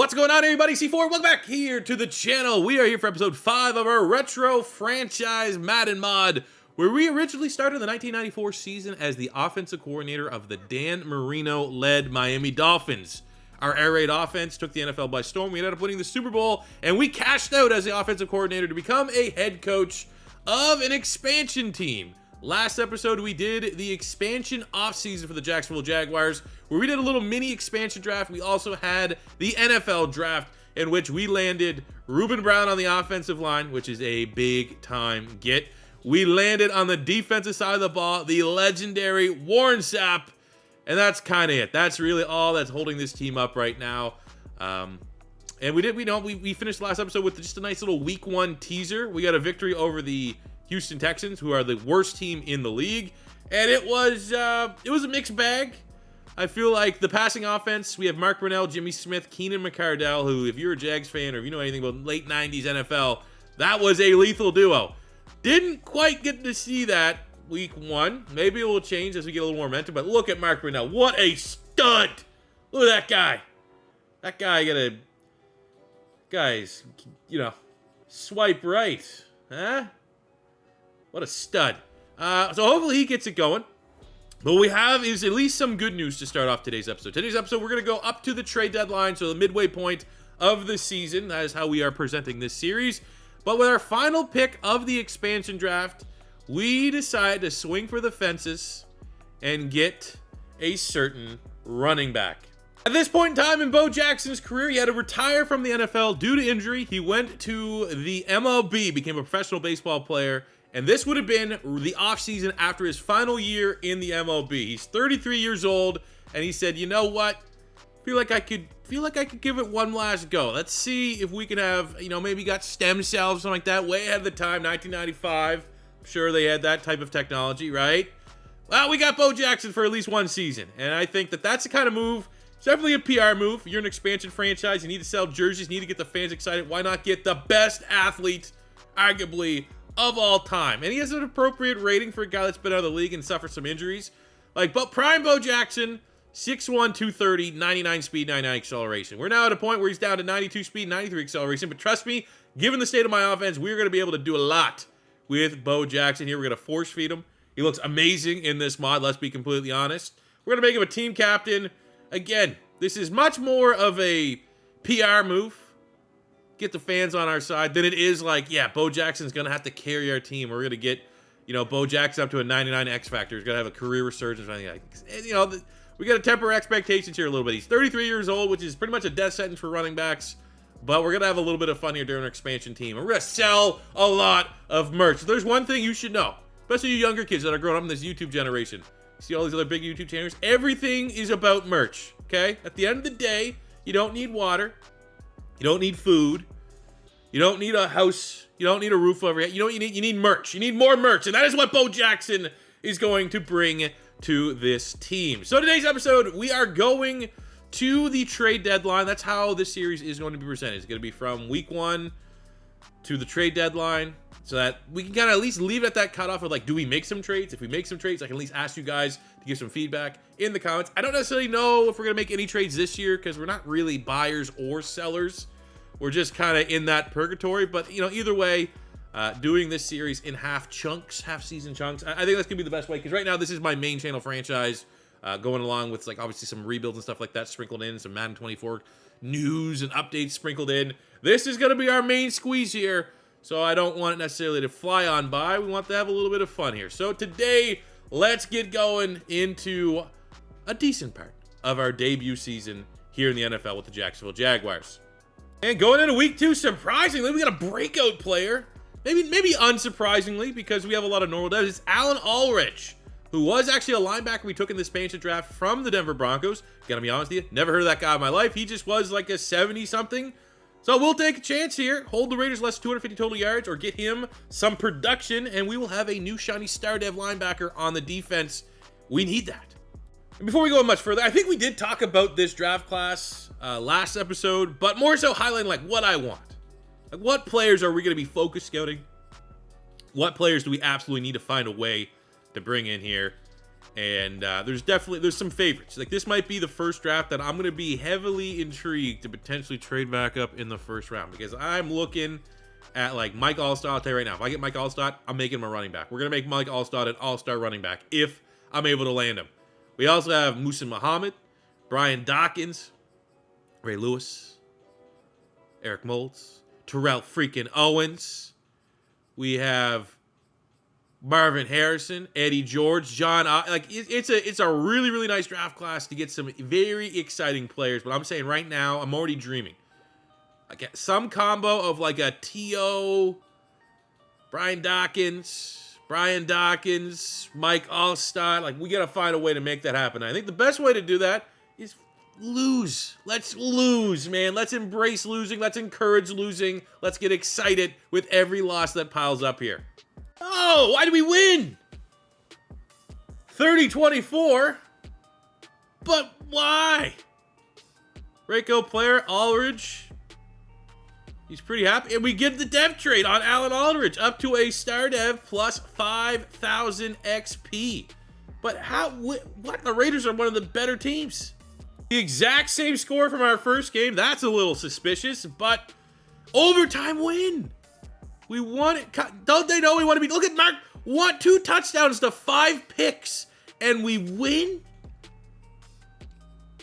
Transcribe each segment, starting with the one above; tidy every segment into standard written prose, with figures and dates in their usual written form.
What's going on, everybody? C4, welcome back here to the channel. We are here for episode 5 of our retro franchise Madden mod, where we originally started the 1994 season as the offensive coordinator of the Dan Marino-led Miami Dolphins. Our air raid offense took the NFL by storm. We ended up winning the Super Bowl, and we cashed out as the offensive coordinator to become a head coach of an expansion team. Last episode, we did the expansion offseason for the Jacksonville Jaguars, where we did a little mini expansion draft. We also had the NFL draft, in which we landed Ruben Brown on the offensive line, which is a big-time get. We landed on the defensive side of the ball, the legendary Warren Sapp, and that's kind of it. That's really all that's holding this team up right now. And we finished the last episode with just a nice little week 1 teaser. We got a victory over the Houston Texans, who are the worst team in the league, and it was a mixed bag. I feel like the passing offense, we have Mark Brunell, Jimmy Smith, Keenan McCardell, who, if you're a Jags fan or if you know anything about late 90s NFL, that was a lethal duo. Didn't quite get to see that week 1. Maybe it will change as we get a little more momentum, but look at Mark Brunell. What a stud! Look at that guy. That guy's, swipe right. Huh? What a stud. So hopefully he gets it going. But what we have is at least some good news to start off today's episode. Today's episode, we're going to go up to the trade deadline, so the midway point of the season. That is how we are presenting this series. But with our final pick of the expansion draft, we decide to swing for the fences and get a certain running back. At this point in time in Bo Jackson's career, he had to retire from the NFL due to injury. He went to the MLB, became a professional baseball player, and this would have been the offseason after his final year in the MLB. He's 33 years old, and he said, you know what? Feel like I could give it one last go. Let's see if we can have, maybe got stem cells or something like that way ahead of the time, 1995. I'm sure they had that type of technology, right? Well, we got Bo Jackson for at least one season, and I think that that's the kind of move. It's definitely a PR move. You're an expansion franchise. You need to sell jerseys. You need to get the fans excited. Why not get the best athlete, arguably, of all time? And he has an appropriate rating for a guy that's been out of the league and suffered some injuries. But prime Bo Jackson, 6'1", 230, 99 speed, 99 acceleration. We're now at a point where he's down to 92 speed, 93 acceleration. But trust me, given the state of my offense, we're going to be able to do a lot with Bo Jackson here. We're going to force feed him. He looks amazing in this mod, let's be completely honest. We're going to make him a team captain. Again, this is much more of a PR move, get the fans on our side, than it is like, yeah, Bo Jackson's going to have to carry our team. We're going to get, Bo Jackson up to a 99 X Factor. He's going to have a career resurgence. We got to temper expectations here a little bit. He's 33 years old, which is pretty much a death sentence for running backs. But we're going to have a little bit of fun here during our expansion team. And we're going to sell a lot of merch. So there's one thing you should know, especially you younger kids that are growing up in this YouTube generation. See all these other big YouTube channels? Everything is about merch, okay? At the end of the day, you don't need water. You don't need food. You don't need a house. You don't need a roof over your head. You know what you need? You need merch. You need more merch. And that is what Bo Jackson is going to bring to this team. So today's episode, we are going to the trade deadline. That's how this series is going to be presented. It's going to be from week 1 to the trade deadline, so that we can kind of at least leave it at that cutoff of do we make some trades? If we make some trades, I can at least ask you guys to give some feedback in the comments. I don't necessarily know if we're going to make any trades this year because we're not really buyers or sellers. We're just kind of in that purgatory. But, either way, doing this series in half season chunks, I think that's going to be the best way, because right now this is my main channel franchise, going along with, obviously some rebuilds and stuff like that sprinkled in, some Madden 24 news and updates sprinkled in. This is going to be our main squeeze here. So I don't want it necessarily to fly on by. We want to have a little bit of fun here. So today, let's get going into a decent part of our debut season here in the NFL with the Jacksonville Jaguars. And going into week 2, surprisingly, we got a breakout player. Maybe unsurprisingly, because we have a lot of normal devs. It's Alan Ulrich, who was actually a linebacker we took in the expansion draft from the Denver Broncos. Gotta be honest with you, never heard of that guy in my life. He just was like a 70-something. So we'll take a chance here, hold the Raiders less 250 total yards, or get him some production, and we will have a new shiny star dev linebacker on the defense. We need that. And before we go much further, I think we did talk about this draft class last episode, but more so highlighting what I want. What players are we going to be focus scouting? What players do we absolutely need to find a way to bring in here? And there's some favorites. Like, this might be the first draft that I'm going to be heavily intrigued to potentially trade back up in the first round, because I'm looking at, like, Mike Allstott. I'll tell you right now, if I get Mike Allstott, I'm making him a running back. We're going to make Mike Allstott an all-star running back if I'm able to land him. We also have Musa Muhammad, Brian Dawkins, Ray Lewis, Eric Moulds, Terrell freaking Owens. We have Marvin Harrison, Eddie George, John. Like, it's a really, really nice draft class to get some very exciting players. But I'm saying right now, I'm already dreaming. I get some combo of like a T.O., Brian Dawkins, Mike Allstott. Like, we got to find a way to make that happen. I think the best way to do that is lose. Let's lose, man. Let's embrace losing. Let's encourage losing. Let's get excited with every loss that piles up here. Oh, why did we win? 30-24. But why? Rayco player, Aldridge. He's pretty happy. And we get the dev trade on Alan Aldridge up to a star dev plus 5,000 XP. But how? What? The Raiders are one of the better teams. The exact same score from our first game. That's a little suspicious, but overtime win. We won it. Don't they know we want to be? Look at Mark. 2 touchdowns to 5 picks, and we win.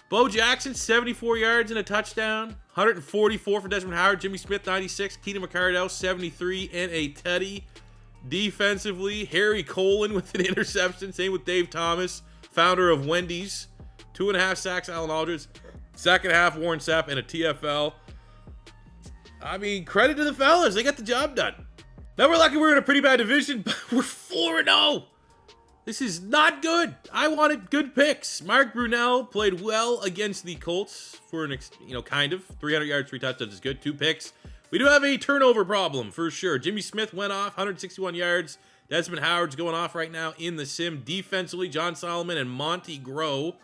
Bo Jackson, 74 yards and a touchdown. 144 for Desmond Howard. Jimmy Smith, 96. Keenan McCardell, 73 and a tutty. Defensively, Harry Colin with an interception. Same with Dave Thomas, founder of Wendy's. 2.5 sacks, Alan Aldridge. Second half, Warren Sapp and a TFL. I mean, credit to the fellas. They got the job done. Now, we're lucky we're in a pretty bad division, but we're 4-0. This is not good. I wanted good picks. Mark Brunell played well against the Colts for an, kind of. 300 yards, 3 touchdowns is good. 2 picks. We do have a turnover problem for sure. Jimmy Smith went off, 161 yards. Desmond Howard's going off right now in the sim. Defensively, John Solomon and Monty Groh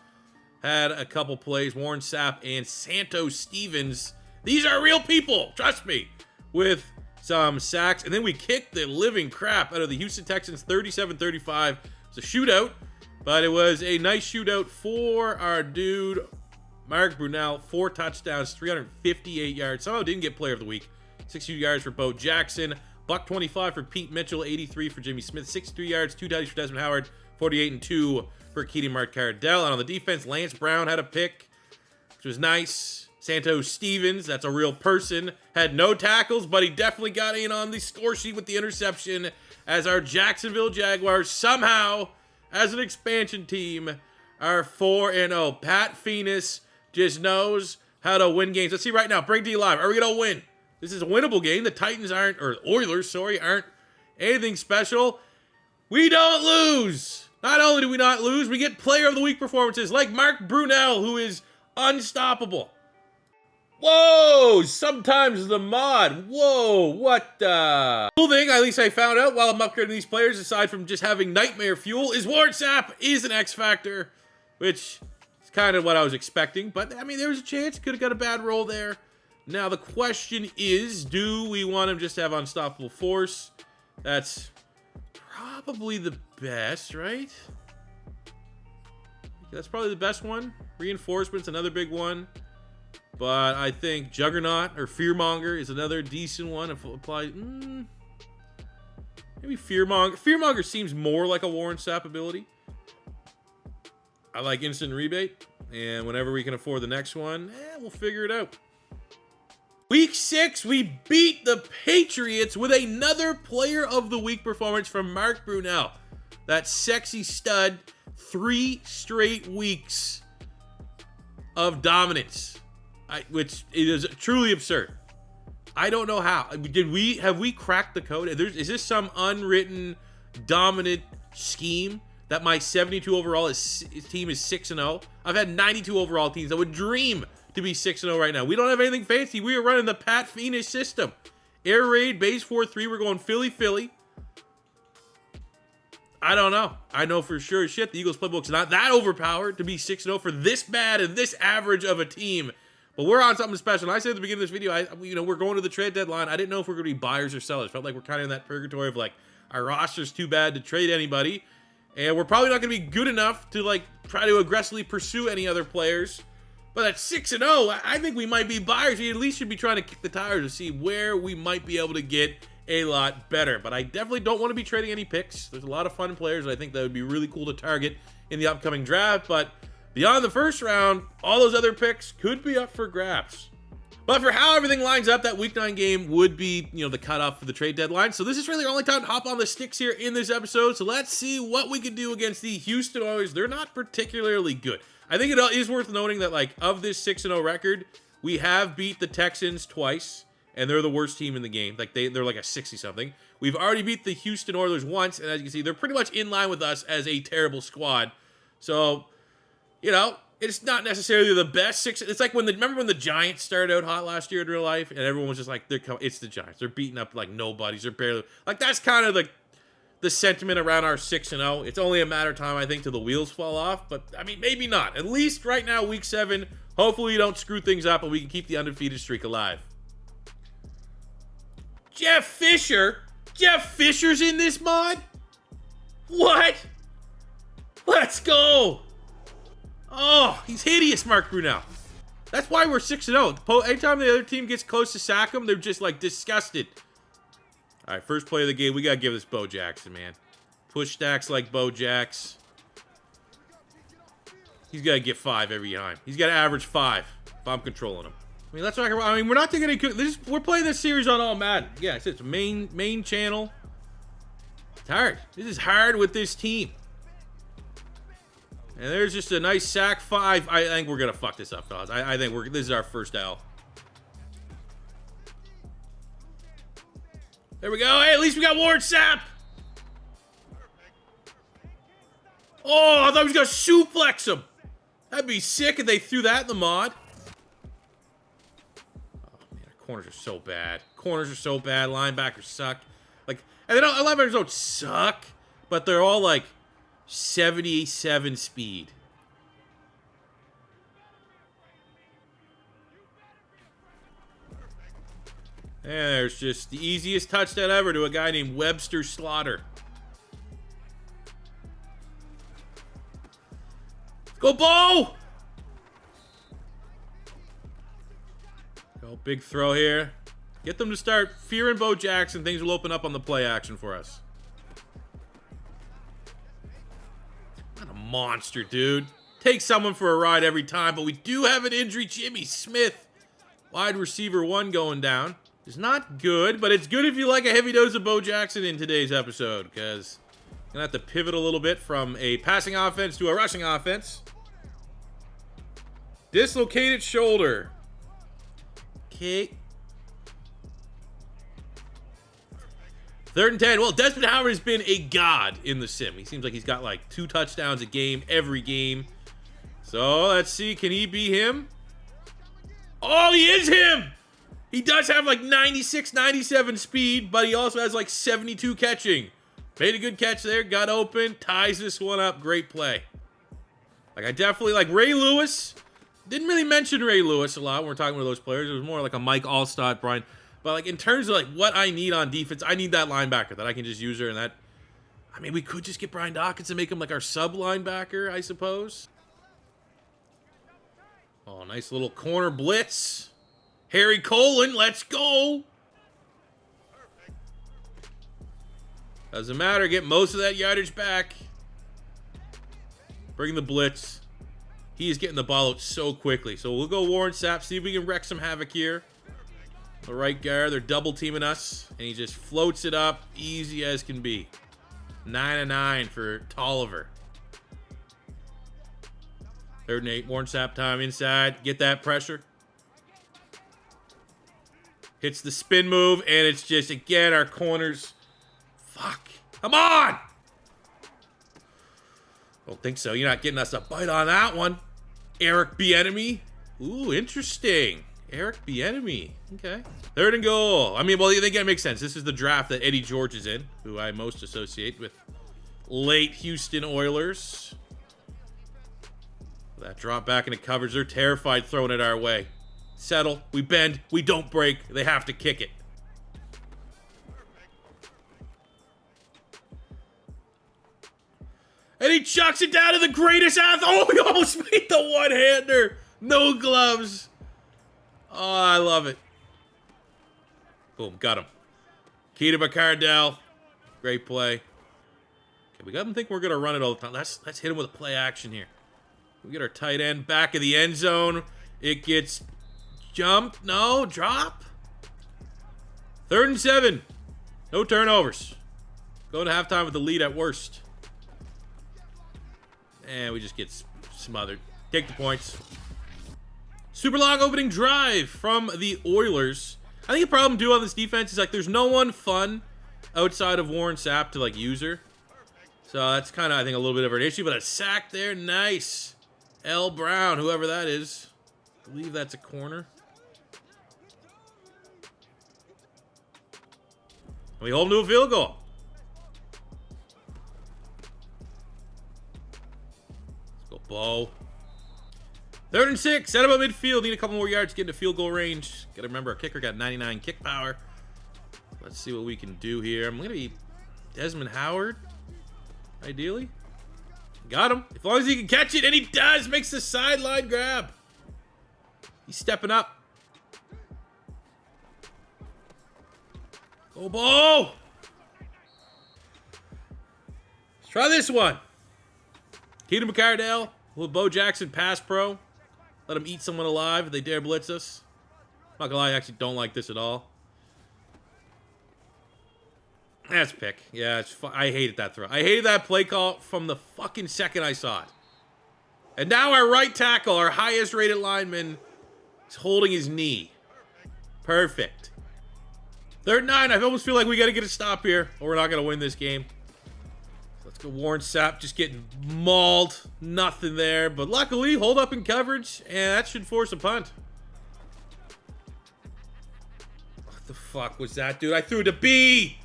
had a couple plays. Warren Sapp and Santos Stevens. These are real people, trust me, with some sacks. And then we kicked the living crap out of the Houston Texans, 37-35. It's a shootout, but it was a nice shootout for our dude, Mark Brunell. 4 touchdowns, 358 yards. Somehow didn't get player of the week. 62 yards for Bo Jackson. $125 for Pete Mitchell, 83 for Jimmy Smith, 63 yards, 2 tutties for Desmond Howard, 48 and 2 for Keenan McCardell. And on the defense, Lance Brown had a pick, which was nice. Santos Stevens, that's a real person, had no tackles, but he definitely got in on the score sheet with the interception as our Jacksonville Jaguars somehow, as an expansion team, are 4-0. Pat Phoenix just knows how to win games. Let's see right now. Break D Live. Are we going to win? This is a winnable game. The Titans aren't anything special. We don't lose. Not only do we not lose, we get player of the week performances like Mark Brunell, who is unstoppable. Whoa, sometimes the mod. Whoa, what the? Cool thing, at least I found out while I'm upgrading these players, aside from just having nightmare fuel, is Warren Sapp is an X factor, which is kind of what I was expecting. But, I mean, there was a chance. Could have got a bad roll there. Now, the question is, do we want him just to have unstoppable force? That's probably the best, right? That's probably the best one. Reinforcements, another big one. But I think Juggernaut or Fearmonger is another decent one. If it applies, maybe Fearmonger. Fearmonger seems more like a Warren Sapp ability. I like Instant Rebate. And whenever we can afford the next one, we'll figure it out. Week 6, we beat the Patriots with another player of the week performance from Mark Brunell. That sexy stud. 3 straight weeks of dominance. Which is truly absurd. I don't know how. Have we cracked the code? Is this some unwritten dominant scheme that my 72 overall team is 6-0? I've had 92 overall teams that would dream to be 6-0 right now. We don't have anything fancy. We are running the Pat Phoenix system. Air raid, base 4-3. We're going Philly. I don't know. I know for sure shit. The Eagles playbook's not that overpowered to be 6-0 for this bad and this average of a team. But we're on something special. And I said at the beginning of this video, we're going to the trade deadline. I didn't know if we're going to be buyers or sellers. Felt like we're kind of in that purgatory of like, our roster's too bad to trade anybody. And we're probably not going to be good enough to, like, try to aggressively pursue any other players. But at 6-0, I think we might be buyers. We at least should be trying to kick the tires to see where we might be able to get a lot better. But I definitely don't want to be trading any picks. There's a lot of fun players I think that would be really cool to target in the upcoming draft. But beyond the first round, all those other picks could be up for grabs. But for how everything lines up, that Week 9 game would be, the cutoff for the trade deadline. So this is really our only time to hop on the sticks here in this episode. So let's see what we can do against the Houston Oilers. They're not particularly good. I think it is worth noting that, like, of this 6-0 record, we have beat the Texans twice, and they're the worst team in the game. Like, they're like a 60-something. We've already beat the Houston Oilers once, and as you can see, they're pretty much in line with us as a terrible squad. So, it's not necessarily the best six. It's like remember when the Giants started out hot last year in real life, and everyone was just like, it's the Giants. They're beating up like nobodies. They're barely, like, that's kind of the sentiment around our 6-0. It's only a matter of time, I think, till the wheels fall off. But, I mean, maybe not. At least right now, Week 7, hopefully we don't screw things up and we can keep the undefeated streak alive. Jeff Fisher? Jeff Fisher's in this mod? What? Let's go. Oh, he's hideous, Mark Brunel. That's why we're 6-0. Anytime the other team gets close to sack him, they're just, like, disgusted. All right, first play of the game. We got to give this Bo Jackson, man. Push stacks like Bo Jax. He's got to get 5 every time. He's got to average 5 if I'm controlling him. I mean, we're not taking any... We're playing this series on all Madden. Yeah, it's main channel. It's hard. This is hard with this team. And there's just a nice sack 5. I think we're going to fuck this up, fellas. I think this is our first L. There we go. Hey, at least we got Warren Sapp. Oh, I thought he was going to suplex him. That'd be sick if they threw that in the mod. Oh, man, corners are so bad. Corners are so bad. Linebackers suck. Like, and they linebackers don't suck, but they're all like 77 speed. And there's just the easiest touchdown ever to a guy named Webster Slaughter. Go, Bo! Go, big throw here. Get them to start fearing Bo Jackson. Things will open up on the play action for us. What a monster, dude. Take someone for a ride every time, but we do have an injury. Jimmy Smith, wide receiver 1 going down. It's not good, but it's good if you like a heavy dose of Bo Jackson in today's episode, because I'm going to have to pivot a little bit from a passing offense to a rushing offense. Dislocated shoulder. Okay. 3rd and 10. Well, Desmond Howard has been a god in the sim. He seems like he's got like 2 touchdowns a game, every game. So let's see. Can he be him? Oh, he is him! He does have like 96, 97 speed, but he also has like 72 catching. Made a good catch there, got open, ties this one up. Great play. Like, I definitely like Ray Lewis. Didn't really mention Ray Lewis a lot when we're talking about those players. It was more like a Mike Allstott, Brian. But like in terms of like what I need on defense, I need that linebacker that I can just use her. And that, I mean, we could just get Brian Dawkins and make him like our sub linebacker, I suppose. Oh, nice little corner blitz. Harry Colin, let's go. Doesn't matter. Get most of that yardage back. Bring the blitz. He is getting the ball out so quickly. So we'll go Warren Sapp. See if we can wreak some havoc here. The right guard. They're double teaming us. And he just floats it up. Easy as can be. 9-9 for Tolliver. 3rd and 8. Warren Sapp time inside. Get that pressure. Hits the spin move, and it's just, again, our corners. Fuck. Come on! Don't think so. You're not getting us a bite on that one. Eric Bieniemy. Ooh, interesting. Eric Bieniemy. Okay. 3rd and goal. I mean, well, I think that makes sense. This is the draft that Eddie George is in, who I most associate with late Houston Oilers. That drop back into coverage. They're terrified throwing it our way. Settle. We bend. We don't break. They have to kick it. And he chucks it down to the greatest athlete. Oh, he almost made the one-hander. No gloves. Oh, I love it. Boom, got him. Key to McCardell. Great play. Okay, we got him think we're going to run it all the time. Let's hit him with a play action here. We get our tight end back of the end zone. It gets jumped. No, drop. 3rd and 7. No turnovers. Going to halftime with the lead at worst. And we just get smothered. Take the points. Super long opening drive from the Oilers. I think the problem too on this defense is like there's no one fun outside of Warren Sapp to like use her. So that's kind of I think a little bit of an issue. But a sack there, nice. L. Brown, whoever that is. I believe that's a corner. And we hold him to a field goal. Let's go, Bo. 3rd and 6. Set up at midfield. Need a couple more yards to get into field goal range. Got to remember our kicker got 99 kick power. Let's see what we can do here. I'm going to be Desmond Howard, ideally. Got him. As long as he can catch it, and he does. Makes the sideline grab. He's stepping up. Go, Bo. Let's try this one. Key to McCardell. Will Bo Jackson pass pro? Let him eat someone alive if they dare blitz us. Not gonna lie, I actually don't like this at all. That's pick. Yeah, I hated that throw. I hated that play call from the fucking second I saw it. And now our right tackle, our highest rated lineman, is holding his knee. Perfect. 3rd and 9. I almost feel like we got to get a stop here, or we're not going to win this game. Let's go Warren Sapp just getting mauled. Nothing there. But luckily, hold up in coverage, and that should force a punt. What the fuck was that, dude? I threw it to B.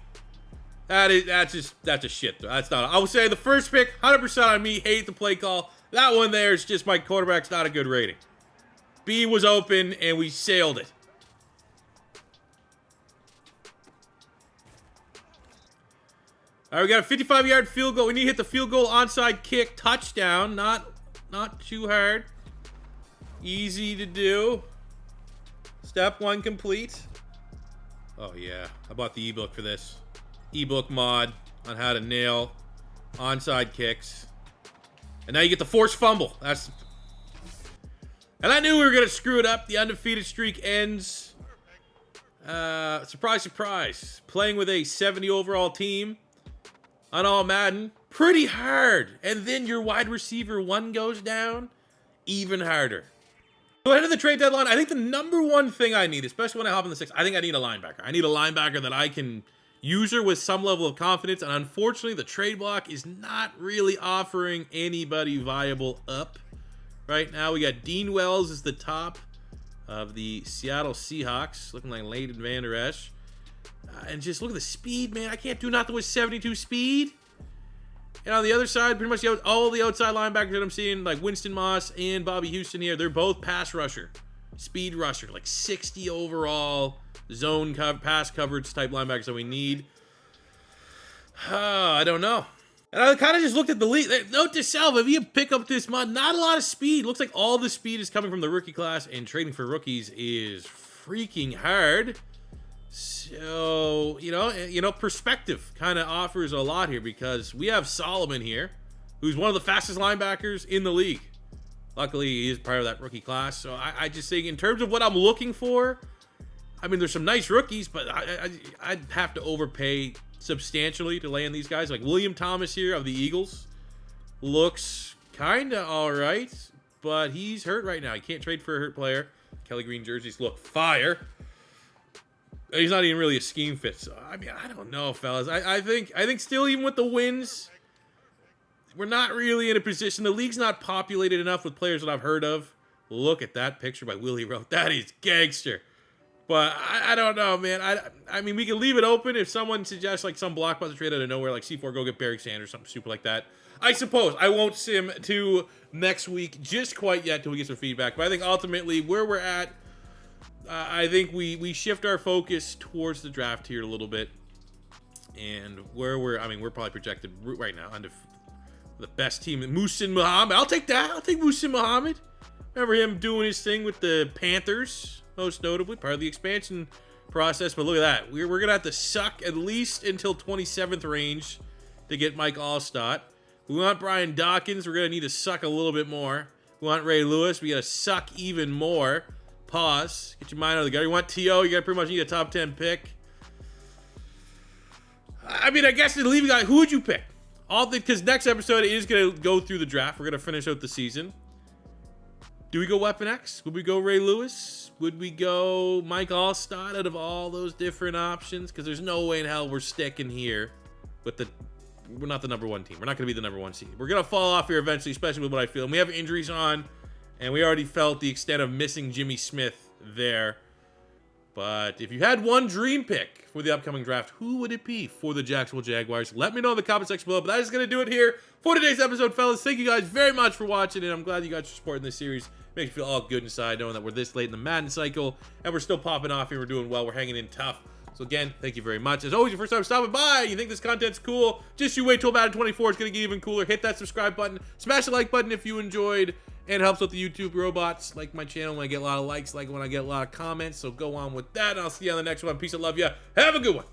That's a shit throw. That's not. I would say the first pick, 100% on me. Hate the play call. That one there is just my quarterback's not a good rating. B was open, and we sailed it. All right, we got a 55-yard field goal. We need to hit the field goal onside kick touchdown. Not too hard. Easy to do. Step 1 complete. Oh, yeah. I bought the ebook for this. Ebook mod on how to nail onside kicks. And now you get the forced fumble. And I knew we were going to screw it up. The undefeated streak ends. Surprise, surprise. Playing with a 70 overall team on all Madden. Pretty hard. And then your wide receiver 1 goes down. Even harder. So ahead of the trade deadline, I think the number one thing I need, especially when I hop in the 6th, I think I need a linebacker. I need a linebacker that I can use her with some level of confidence. And unfortunately, the trade block is not really offering anybody viable up right now. We got Dean Wells as the top of the Seattle Seahawks, looking like Leighton Vander Esch. And just look at the speed, man. I can't do nothing with 72 speed. And on the other side, pretty much all the outside linebackers that I'm seeing, like Winston Moss and Bobby Houston here, they're both pass rusher, speed rusher, like 60 overall zone pass coverage type linebackers that we need. I don't know. And I kind of just looked at the league. Note to self, if you pick up this mod, not a lot of speed. Looks like all the speed is coming from the rookie class, and trading for rookies is freaking hard. So, you know, perspective kind of offers a lot here because we have Solomon here, who's one of the fastest linebackers in the league. Luckily, he is part of that rookie class. So I just think in terms of what I'm looking for, I mean, there's some nice rookies, but I'd have to overpay substantially to land these guys. Like William Thomas here of the Eagles looks kind of all right, but he's hurt right now. He can't trade for a hurt player. Kelly Green jerseys look fire. He's not even really a scheme fit. So, I mean, I don't know, fellas. I think still, even with the wins, we're not really in a position. The league's not populated enough with players that I've heard of. Look at that picture by Willie Rowe. That is gangster. But I don't know, man. I mean, we can leave it open if someone suggests like some blockbuster trade out of nowhere, like C4 go get Barry Sanders, something stupid like that. I suppose I won't sim to next week just quite yet till we get some feedback. But I think ultimately where we're at, I think we shift our focus towards the draft here a little bit, and where we're probably projected right now The best team, Muhsin Muhammad. I'll take that. I'll take Muhsin Muhammad. Remember him doing his thing with the Panthers, most notably, part of the expansion process. But look at that. We're going to have to suck at least until 27th range to get Mike Allstott. We want Brian Dawkins. We're going to need to suck a little bit more. We want Ray Lewis. We got to suck even more. Pause. Get your mind out of the gutter. You want T.O. You got to pretty much need a top 10 pick. I mean, I guess the leaving guy, who would you pick? Because next episode is going to go through the draft. We're going to finish out the season. Do we go Weapon X? Would we go Ray Lewis? Would we go Mike Allstott out of all those different options? Because there's no way in hell we're sticking here with we're not the number one team. We're not going to be the number one seed. We're going to fall off here eventually, especially with what I feel. And we have injuries on, and we already felt the extent of missing Jimmy Smith there. But if you had one dream pick for the upcoming draft, who would it be for the Jacksonville Jaguars? Let me know in the comment section below. But that is going to do it here for today's episode, fellas. Thank you guys very much for watching, and I'm glad you guys are supporting this series. Makes me feel all good inside knowing that we're this late in the Madden cycle, and we're still popping off here. We're doing well. We're hanging in tough. So again, thank you very much. As always, your first time stopping by, you think this content's cool, just you wait till Madden 24. It's going to get even cooler. Hit that subscribe button. Smash the like button if you enjoyed. And it helps with the YouTube robots. Like my channel when I get a lot of likes, like when I get a lot of comments. So go on with that. And I'll see you on the next one. Peace and love ya. Have a good one.